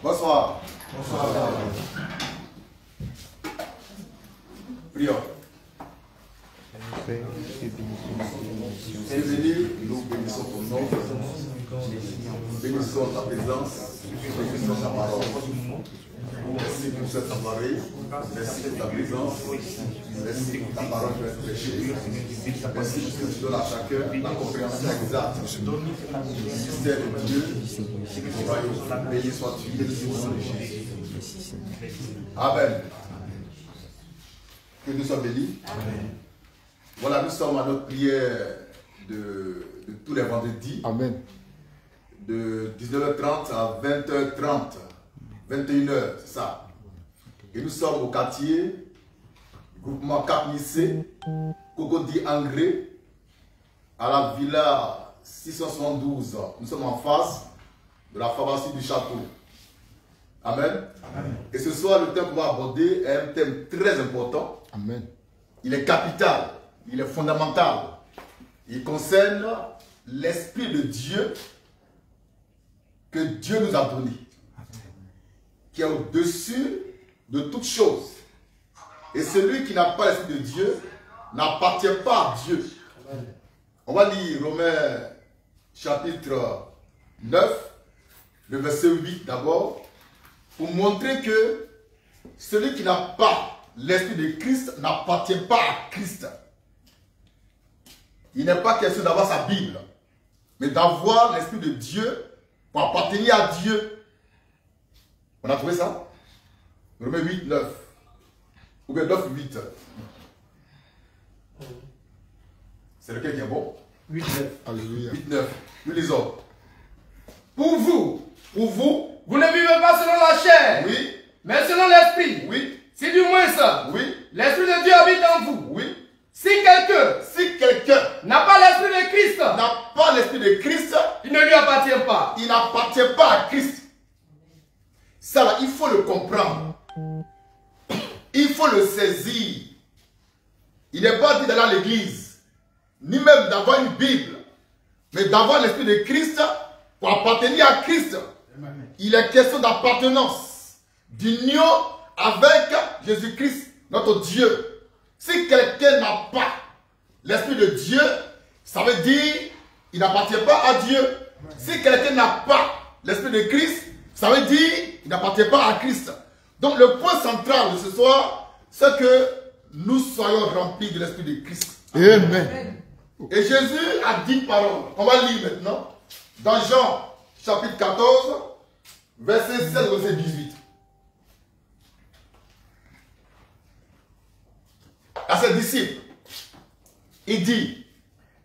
Bonsoir. Bonsoir. Prions. Béni, nous bénissons ton nom. Bénissons ta présence. Bénissons ta parole. Merci pour cette soirée. Merci pour ta présence. Merci pour ta parole qui va être prêchée. Merci pour ce que tu donnes à chacun la compréhension exacte du mystère de Dieu. Ton royaume. Béni sois-tu. Béni au nom de Jésus. Amen. Que nous soyons bénis. Amen. Voilà, nous sommes à notre prière de tous les vendredis. Amen. De 19h30 à 20h30. 21h, c'est ça. Et nous sommes au quartier, groupement Cap-Nissé, Cocody Angré, à la villa 672. Nous sommes en face de la pharmacie du château. Amen. Amen. Et ce soir, le thème qu'on va aborder est un thème très important. Amen. Il est capital, il est fondamental. Il concerne l'Esprit de Dieu que Dieu nous a donné, qui est au-dessus de toutes choses. Et celui qui n'a pas l'Esprit de Dieu n'appartient pas à Dieu. Amen. On va lire Romains chapitre 9, le verset 8 d'abord, pour montrer que celui qui n'a pas l'Esprit de Christ n'appartient pas à Christ. Il n'est pas question d'avoir sa Bible, mais d'avoir l'Esprit de Dieu pour appartenir à Dieu. On a trouvé ça? Romains 8, 9. Ou bien 9, 8. C'est lequel qui est bon? 8, 9. Alléluia. 8, 9. Nous lisons. Pour vous, vous ne vivez pas selon la chair, oui, mais selon l'esprit. Oui. Si du moins ça, oui, l'Esprit de Dieu habite en vous. Oui. Si quelqu'un n'a pas l'Esprit de Christ, il ne lui appartient pas. Il n'appartient pas à Christ. Ça là, il faut le comprendre. Il faut le saisir. Il n'est pas dit d'aller à l'église, ni même d'avoir une Bible, mais d'avoir l'Esprit de Christ pour appartenir à Christ. Il est question d'appartenance, d'union avec Jésus-Christ, notre Dieu. Si quelqu'un n'a pas l'Esprit de Dieu, ça veut dire qu'il n'appartient pas à Dieu. Si quelqu'un n'a pas l'Esprit de Christ, ça veut dire qu'il n'appartient pas à Christ. Donc le point central de ce soir, c'est que nous soyons remplis de l'Esprit de Christ. Amen. Et Jésus a dit paroles. On va lire maintenant dans Jean chapitre 14, verset 16, verset 18. À ses disciples, il dit,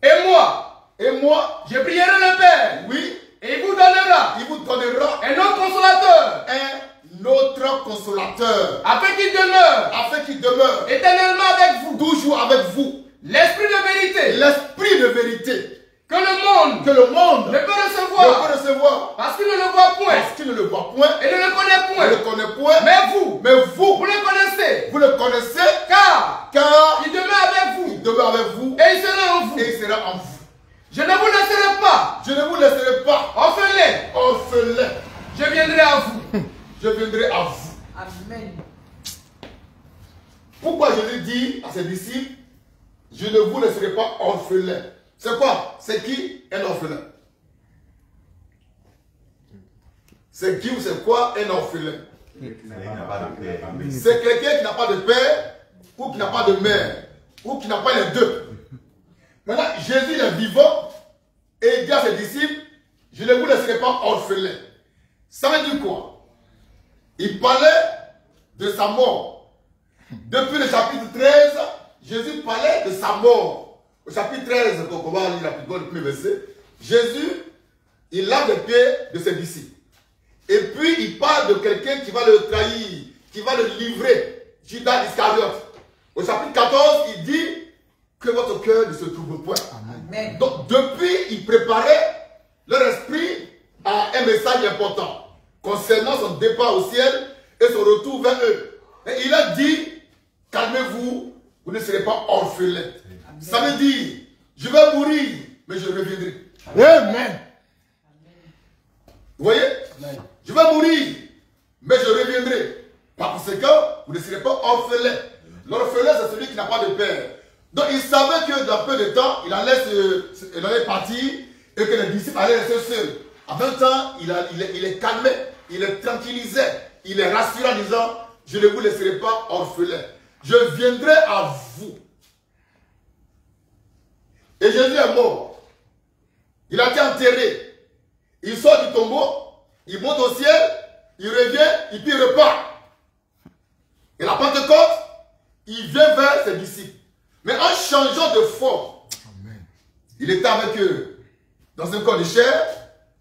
et moi, je prierai le Père, oui, et il vous donnera un autre consolateur, afin qu'il demeure éternellement avec vous, toujours avec vous, l'Esprit de vérité, que le monde ne peut recevoir, parce qu'il ne le voit point, et ne le connaît point, mais vous le connaissez, car il demeure avec vous, et il sera en vous. Je ne vous laisserai pas orphelins. Je viendrai à vous. Amen. Pourquoi Jésus dit à ses disciples, je ne vous laisserai pas orphelins? C'est quoi? C'est qui un orphelin? C'est qui ou c'est quoi un orphelin? C'est quelqu'un qui n'a pas de père, ou qui n'a pas de mère, ou qui n'a pas les deux. Maintenant, Jésus est vivant et il dit à ses disciples, je ne vous laisserai pas orphelins. Ça veut dire quoi? Il parlait de sa mort. Depuis le chapitre 13, Jésus parlait de sa mort. Au chapitre 13, donc on va lire rapidement le premier verset, Jésus, il lave les pieds de ses disciples. Et puis il parle de quelqu'un qui va le trahir, qui va le livrer, Judas Iscariote. Au chapitre 14, il dit que votre cœur ne se trouble point. Amen. Donc depuis, il préparait leur esprit à un message important concernant son départ au ciel et son retour vers eux. Et il a dit, calmez-vous, vous ne serez pas orphelins. Amen. Ça veut dire, je vais mourir, mais je reviendrai. Amen. Vous voyez? Amen. Je vais mourir, mais je reviendrai. Par conséquent, vous ne serez pas orphelins. L'orphelin, c'est celui qui n'a pas de père. Donc, il savait que dans peu de temps, il allait partir et que les disciples allaient rester seuls. En même temps, il les calmait, il les tranquillisait, il les rassurait en disant, je ne vous laisserai pas orphelins. Je viendrai à vous. Et Jésus est mort. Il a été enterré. Il sort du tombeau, il monte au ciel, il revient, et puis il repart. Et la Pentecôte, il vient vers ses disciples. Mais en changeant de forme, il était avec eux dans un corps de chair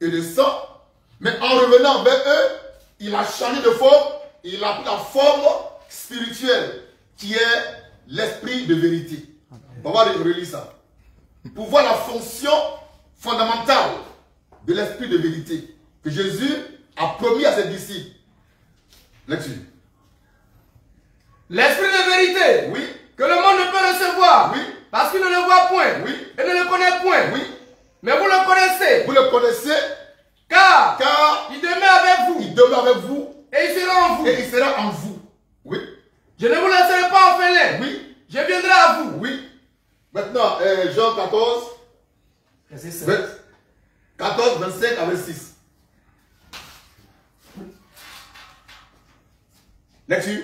et de sang. Mais en revenant vers eux, il a changé de forme. Il a pris la forme spirituelle qui est l'esprit de vérité. On va relire ça. Pour voir la fonction fondamentale de l'esprit de vérité que Jésus a promis à ses disciples. Lecture. L'esprit de vérité, oui, que le monde ne peut recevoir, oui, parce qu'il ne le voit point, oui, et ne le connaît point, oui, mais vous le connaissez, car il demeure avec vous, et il sera en vous, et il sera en vous. Oui. Je ne vous laisserai pas orphelin, Oui. Je viendrai à vous. Oui. Maintenant, Jean 14, 14, 25 à 26. Lecture.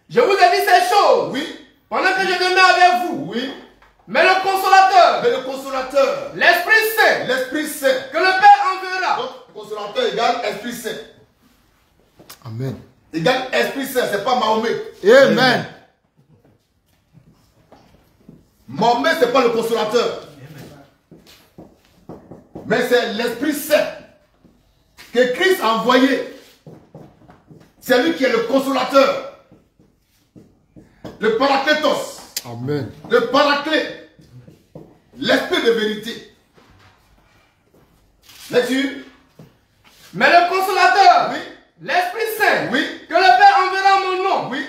Je vous ai dit ces choses. Oui. Pendant que je demeure avec vous. Oui. Mais le consolateur. L'Esprit Saint. Que le Père enverra. Donc, consolateur égale Esprit Saint. Amen. Égale Esprit Saint, c'est pas Mahomet. Amen. Mahomet, c'est pas le consolateur. Mais c'est l'Esprit Saint que Christ a envoyé. C'est lui qui est le consolateur. Le Paraclétos. Amen. Le Paraclet. L'Esprit de vérité. Lecture. Mais le consolateur. Oui. L'Esprit Saint. Oui. Que le Père enverra en mon nom. Oui.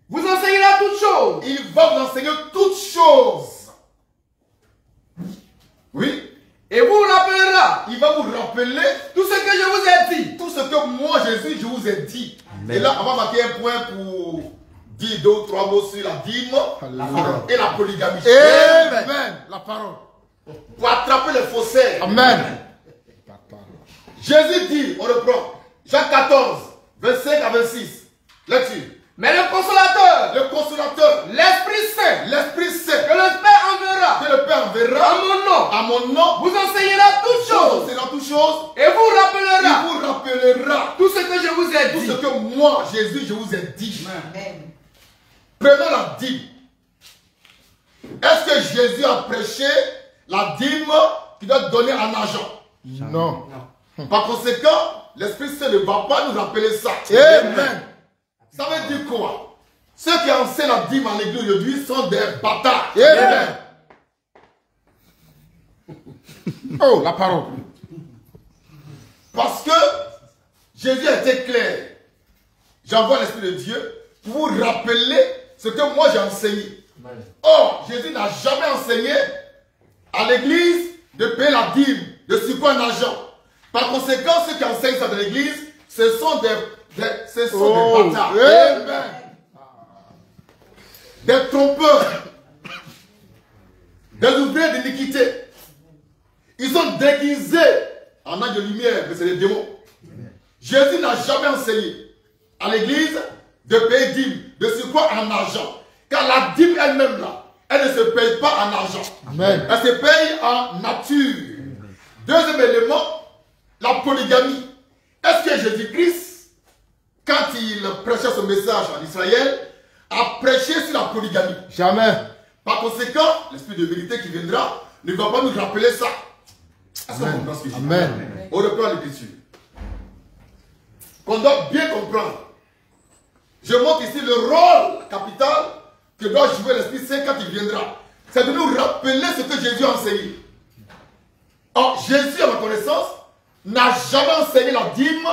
Vous enseignera toutes choses. Il va vous enseigner toutes choses. Oui. Et vous rappellera. Il va vous rappeler tout ce que je vous ai dit. Tout ce que moi, Jésus, je vous ai dit. Amen. Et là, on va marquer un point pour dire 2 ou 3 mots sur la dîme et la polygamie. Amen. La parole. Pour attraper les faussaires. Amen. Jésus dit, on reprend, Jean 14, 25 à 26. Lecture. Mais le consolateur, l'Esprit Saint, que le Père enverra, à mon nom, vous enseignera toutes choses, et vous rappellera, tout ce que je vous ai dit. Tout ce que moi, Jésus, je vous ai dit. Amen. Prenons la dîme. Est-ce que Jésus a prêché la dîme qui doit donner en argent? Non. Par conséquent, l'Esprit Saint ne va pas nous rappeler ça. Amen. Ça veut dire quoi? Ceux qui enseignent la dîme en l'église aujourd'hui sont des bâtards. Amen. Oh, la parole. Parce que Jésus a été clair. J'envoie l'Esprit de Dieu pour vous rappeler ce que moi j'ai enseigné. Or, Jésus n'a jamais enseigné à l'église de payer la dîme, de surcroît en argent. Par conséquent, ceux qui enseignent ça dans l'église, ce sont des bâtards. Amen. Des trompeurs. Des ouvriers d'iniquité. Ils sont déguisés en ange de lumière, mais c'est des démons. Jésus n'a jamais enseigné à l'église de payer dîme, de surcroît en argent. Car la dîme elle-même là, elle ne se paye pas en argent. Amen. Elle se paye en nature. Deuxième élément, la polygamie. Est-ce que Jésus-Christ, quand il prêchait son message en Israël, a prêché sur la polygamie? Jamais. Par conséquent, l'Esprit de vérité qui viendra ne va pas nous rappeler ça. Est-ce qu'on comprend ce que je dis? Amen. On reprend l'écriture. Qu'on doit bien comprendre. Je montre ici le rôle capital que doit jouer l'Esprit Saint quand il viendra. C'est de nous rappeler ce que Jésus a enseigné. Or, Jésus, à ma connaissance, n'a jamais enseigné la dîme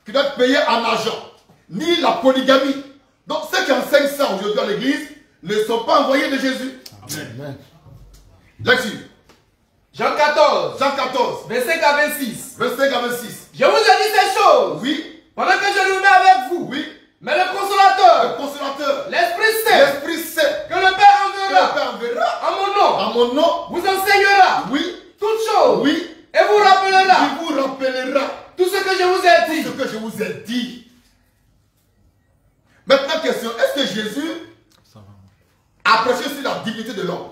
qui doit être payée en argent, ni la polygamie. Donc, ceux qui enseignent ça aujourd'hui à l'église ne sont pas envoyés de Jésus. Amen. Là-dessus. Jean 14, 25 à 26. 25 à 26. Je vous ai dit ces choses. Oui. Pendant que je me mets avec vous. je vous ai dit. Maintenant, question, est-ce que Jésus a prêché sur la divinité de l'homme?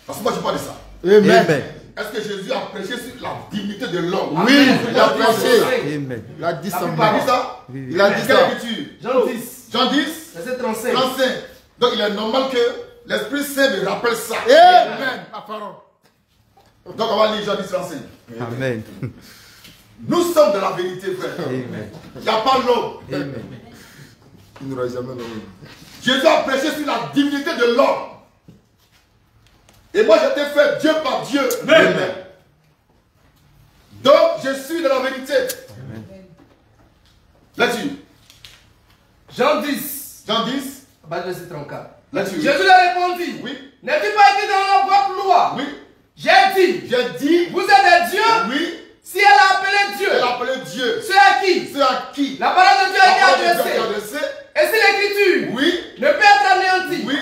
Parce que moi, je parle de ça. Amen. Est-ce que Jésus a prêché sur la divinité de l'homme? Oui, il a prêché. Amen. Il a dit ça. Il a dit ça? Il a dit Quelle ça. écriture? Jean 10, Jean 10, verset 35. 35. Donc il est normal que l'Esprit Saint me rappelle ça. Amen. La parole. Donc on va lire Jean 10, 35. Amen. Nous sommes de la vérité, frère. Amen. Il n'y a pas l'homme. Amen. Il n'aura jamais l'homme. Jésus a prêché sur la divinité de l'homme. Et moi j'étais fait Dieu par Dieu. Amen. Donc je suis de la vérité. Là-dessus. Jean 10, Jean 10. verset 34. Là-dessus. Jésus leur répondit. Oui. N'est-il pas écrit dans votre loi? Oui. J'ai dit, J'ai dit. vous êtes des dieux. Oui. Si elle a appelé Dieu, Elle a appelé Dieu. c'est à qui? C'est à qui? La parole de Dieu La a parole été de Dieu est adressée. adressée. Et si l'écriture Oui. ne peut être anéantie, Oui.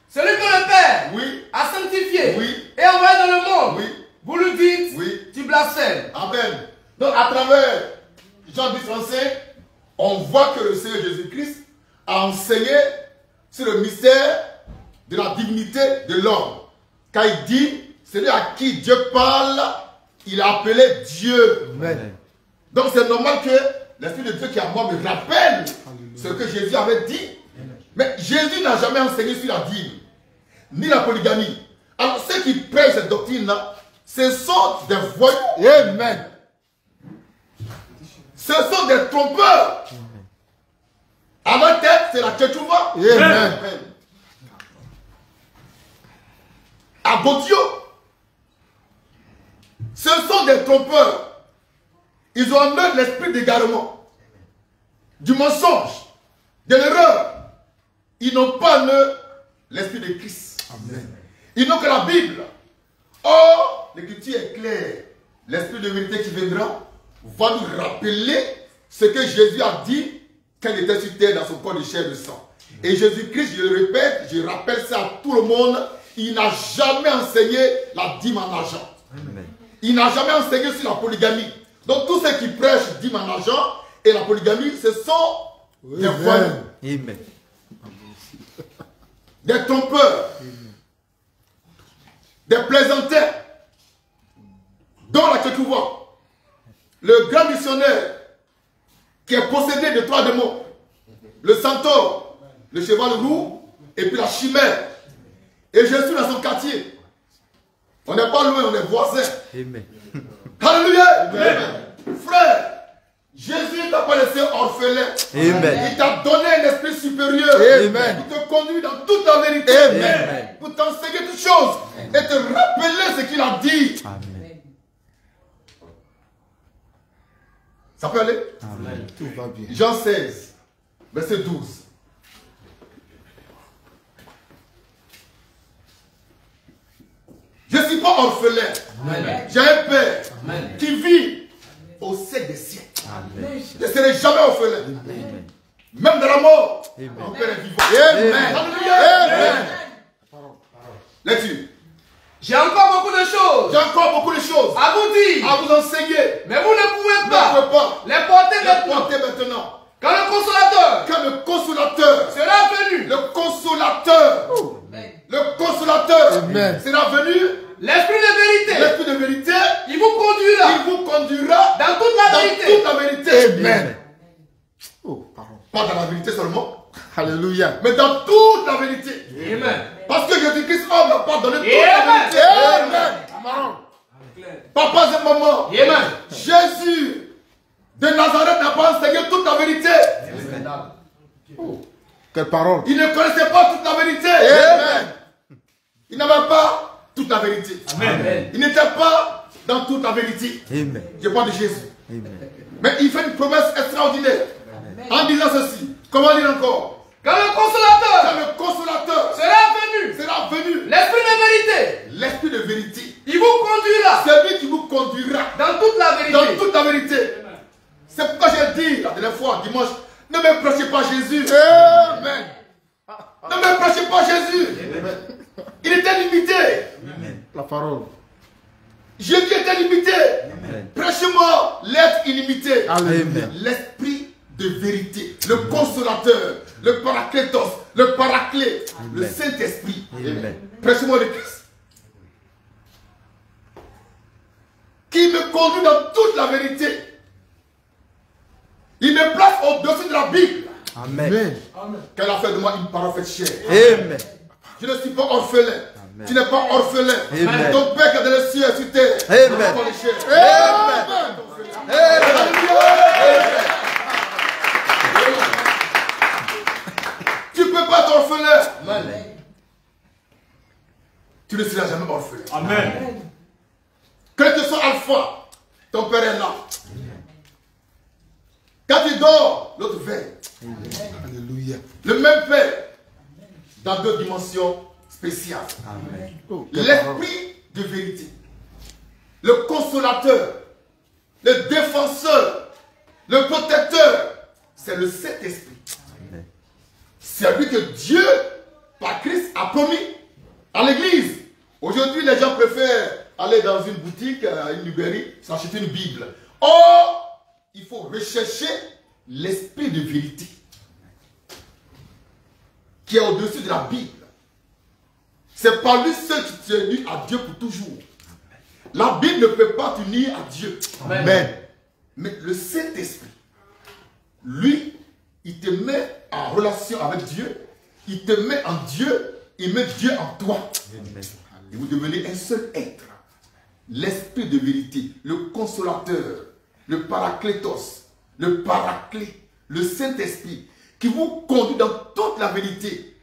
celui que le Père Oui. a sanctifié Oui. et envoyé dans le monde, Oui. vous lui dites, Oui. tu blasphèmes. Amen. Donc à travers Jean 10, 35, on voit que le Seigneur Jésus-Christ a enseigné sur le mystère de la divinité de l'homme. Quand il dit, celui à qui Dieu parle, il a appelé Dieu. Amen. Donc c'est normal que l'Esprit de Dieu qui est à moi me rappelle ce que Jésus avait dit. Mais Jésus n'a jamais enseigné sur la dîme, ni la polygamie. Alors ceux qui prêchent cette doctrine-là, ce sont des voyous. Amen. Ce sont des trompeurs. À ma tête, c'est la Tchétchouva. Amen. À Gauthieu, ce sont des trompeurs. Ils ont en eux l'esprit d'égarement, du mensonge, de l'erreur. Ils n'ont pas en eux l'esprit de Christ. Amen. Ils n'ont que la Bible. Or, l'écriture est claire. L'esprit de vérité qui viendra va nous rappeler ce que Jésus a dit quand il était sur terre dans son corps de chair et de sang. Et Jésus-Christ, je le répète, je rappelle ça à tout le monde, il n'a jamais enseigné la dîme en argent. Amen. Il n'a jamais enseigné sur la polygamie. Donc tous ceux qui prêchent dîme en argent et la polygamie, ce sont des voyous, Amen. des trompeurs, des plaisantins, dont la Tchétchouva, le grand missionnaire qui est possédé de 3 démons, le centaure, le cheval roux et puis la chimère. Et je suis dans son quartier. On n'est pas loin, on est voisins. Amen. Alléluia. Amen. Frère, Jésus ne t'a pas laissé orphelin. Amen. Il t'a donné un esprit supérieur. Amen. Pour te conduire dans toute la vérité. Amen. Pour t'enseigner toutes choses. Et te rappeler ce qu'il a dit. Amen. Ça peut aller? Amen. Tout va bien. Jean 16, verset 12. Je ne suis pas orphelin. J'ai un père qui vit au siècle des siècles. Amen. Je ne serai jamais orphelin. Amen. Même de la mort, Amen. mon père est vivant. Amen. Alléluia. Amen. Lecture. J'ai encore beaucoup de choses J'ai encore beaucoup de choses à vous dire, à vous enseigner. mais vous ne pouvez Vous ne pas pouvez pas les porter les maintenant. porter maintenant. Quand le consolateur Quand le consolateur, sera venu, le consolateur Amen. sera venu, l'esprit de vérité, l'esprit de vérité, il vous conduira il vous conduira dans toute la dans vérité. toute la vérité. Amen. Oh, pardon. Pas dans la vérité seulement, Alléluia. mais dans toute la vérité. Amen. Parce que Jésus-Christ n'a pas donné toute Amen. la vérité. Amen. Parole. Papa et maman, Amen. Jésus de Nazareth n'a pas enseigné toute la vérité. Oh, quelle parole. Il ne connaissait pas toute la vérité. Amen. Il n'avait pas toute la vérité. Amen. Il n'était pas dans toute la vérité. Amen. Je parle de Jésus. Amen. Mais il fait une promesse extraordinaire. En disant ceci. Comment dire encore? Quand le consolateur Quand le consolateur sera venu, l'esprit l'esprit de vérité, l'esprit de vérité, il vous conduira c'est lui qui vous conduira dans toute la dans vérité. toute la vérité. C'est pourquoi j'ai dit la dernière fois, dimanche, ne me prêchez pas Jésus. Amen. Ne me prêchez pas Jésus. Il était limité. La parole. Jésus était limité. Prêchez-moi l'être illimité. Alléluia. L'esprit de vérité, le consolateur, le paraclétos, le paraclet, le Saint-Esprit. Prêchez-moi le Christ. Qui me conduit dans toute la vérité. Il me place au-dessus de la Bible. Amen. Qu'elle a fait de moi une parfaite chair. Amen. Je ne suis pas orphelin. Amen. Tu n'es pas orphelin. Amen. Ton Père qui est dans les cieux et sur terre. Amen. Amen. Tu ne peux pas être orphelin. Tu ne seras jamais orphelin. Amen. Quel que soit Alpha, ton Père est là. Quand tu dors, l'autre veille. Alléluia. Le même Père, dans deux dimensions spéciales. L'esprit de vérité, le consolateur, le défenseur, le protecteur, c'est le Saint-Esprit. C'est lui que Dieu, par Christ, a promis à l'église. Aujourd'hui, les gens préfèrent aller dans une boutique, à une librairie, s'acheter une Bible. Or, il faut rechercher l'esprit de vérité qui est au-dessus de la Bible. C'est par lui seul qui t'unit à Dieu pour toujours. La Bible ne peut pas t'unir à Dieu. Amen. Mais le Saint-Esprit, lui, il te met en relation avec Dieu. Il te met en Dieu. Il met Dieu en toi. Et vous devenez un seul être. L'esprit de vérité, le consolateur, le paraclétos, le paraclet, le Saint-Esprit, qui vous conduit dans toute la vérité.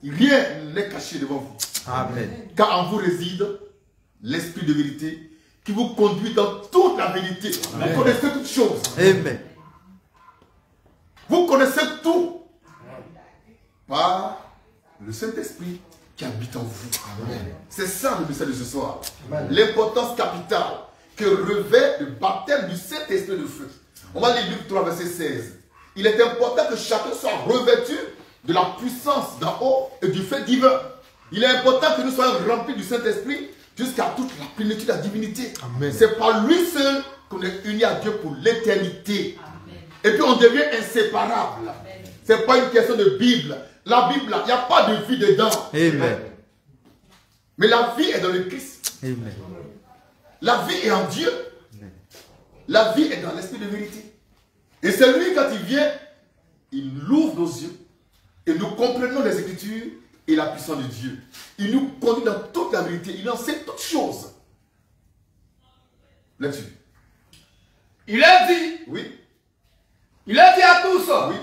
Rien n'est caché devant vous. Amen. Car en vous réside l'esprit de vérité qui vous conduit dans toute la vérité. Amen. Vous connaissez toutes choses. Amen. Vous connaissez tout par le Saint-Esprit qui habite en vous. C'est ça le message de ce soir. L'importance capitale que revêt le baptême du Saint-Esprit de feu. On va lire Luc 3, verset 16. Il est important que chacun soit revêtu de la puissance d'en haut et du fait divin. Il est important que nous soyons remplis du Saint-Esprit jusqu'à toute la plénitude de la divinité. C'est par lui seul qu'on est unis à Dieu pour l'éternité. Et puis on devient inséparable. Ce n'est pas une question de Bible. La Bible, il n'y a pas de vie dedans. Amen. Mais la vie est dans le Christ. Amen. La vie est en Dieu. La vie est dans l'esprit de vérité. Et c'est lui, quand il vient, il ouvre nos yeux. Et nous comprenons les Écritures et la puissance de Dieu. Il nous conduit dans toute la vérité. Il en sait toutes choses. Là-dessus. Il a dit. Oui. Il a dit à tous. Oui.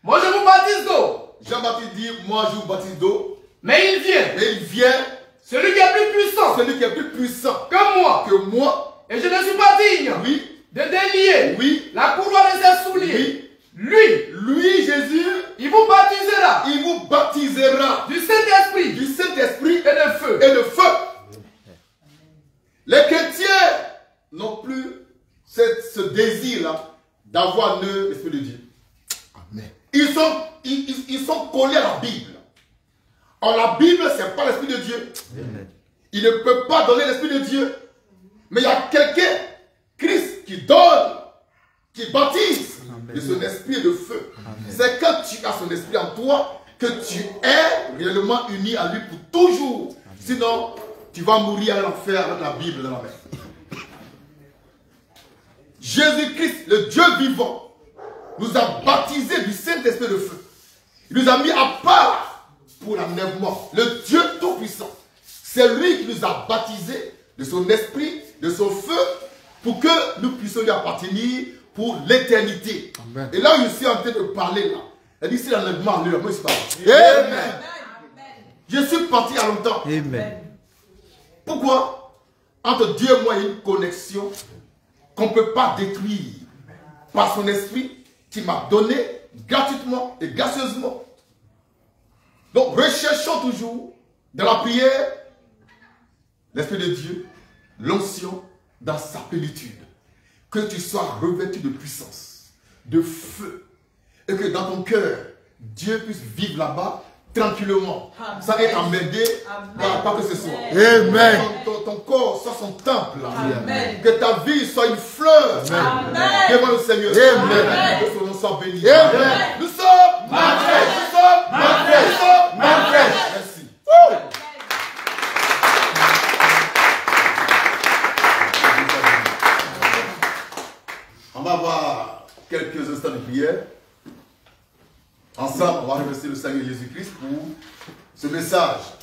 Moi je vous baptise d'eau. Jean-Baptiste dit, moi je vous baptise d'eau. Mais il vient. Mais il vient. Celui qui est plus puissant. Celui qui est plus puissant Que moi. que moi. Et je ne suis pas digne. Oui. De délier. Oui. La courroie de ses souliers. Oui. Lui, Jésus, il vous baptisera. Il vous baptisera du Saint-Esprit. Du Saint-Esprit et de feu. Et de feu. Les chrétiens n'ont plus ce désir-là d'avoir l'Esprit de Dieu. Amen. Ils sont collés à la Bible. Or, la Bible, ce n'est pas l'Esprit de Dieu. Amen. Il ne peut pas donner l'Esprit de Dieu. Mais il y a quelqu'un, Christ, qui donne, qui baptise. Amen. De son esprit de feu. C'est quand tu as son esprit en toi que tu es réellement uni à lui pour toujours. Amen. Sinon, tu vas mourir à l'enfer avec la Bible dans la main. Jésus-Christ, le Dieu vivant, nous a baptisés du Saint-Esprit de feu. Il nous a mis à part pour l'enlèvement. Le Dieu Tout-Puissant. C'est lui qui nous a baptisés de son esprit, de son feu, pour que nous puissions lui appartenir pour l'éternité. Et là où je suis en train de parler, là, elle dit c'est l'enlèvement, moi je suis parti. Amen. Je suis parti il y a longtemps. Amen. Pourquoi? Entre Dieu et moi, il y a une connexion qu'on ne peut pas détruire par son esprit qui m'a donné gratuitement et gracieusement. Donc recherchons toujours dans la prière l'Esprit de Dieu, l'onction dans sa plénitude. Que tu sois revêtu de puissance, de feu, et que dans ton cœur, Dieu puisse vivre là-bas tranquillement, sans être emmerdé par quoi que ce soit. Amen. Ton corps soit son temple. Amen. Que ta vie soit une fleur. Devant le Seigneur. Amen. Que son nom soit béni. Amen. Nous sommes malgré. Nous sommes malgré. Nous sommes malgré. Merci. On va avoir quelques instants de prière. Ensemble, on va remercier le Seigneur Jésus-Christ pour ce message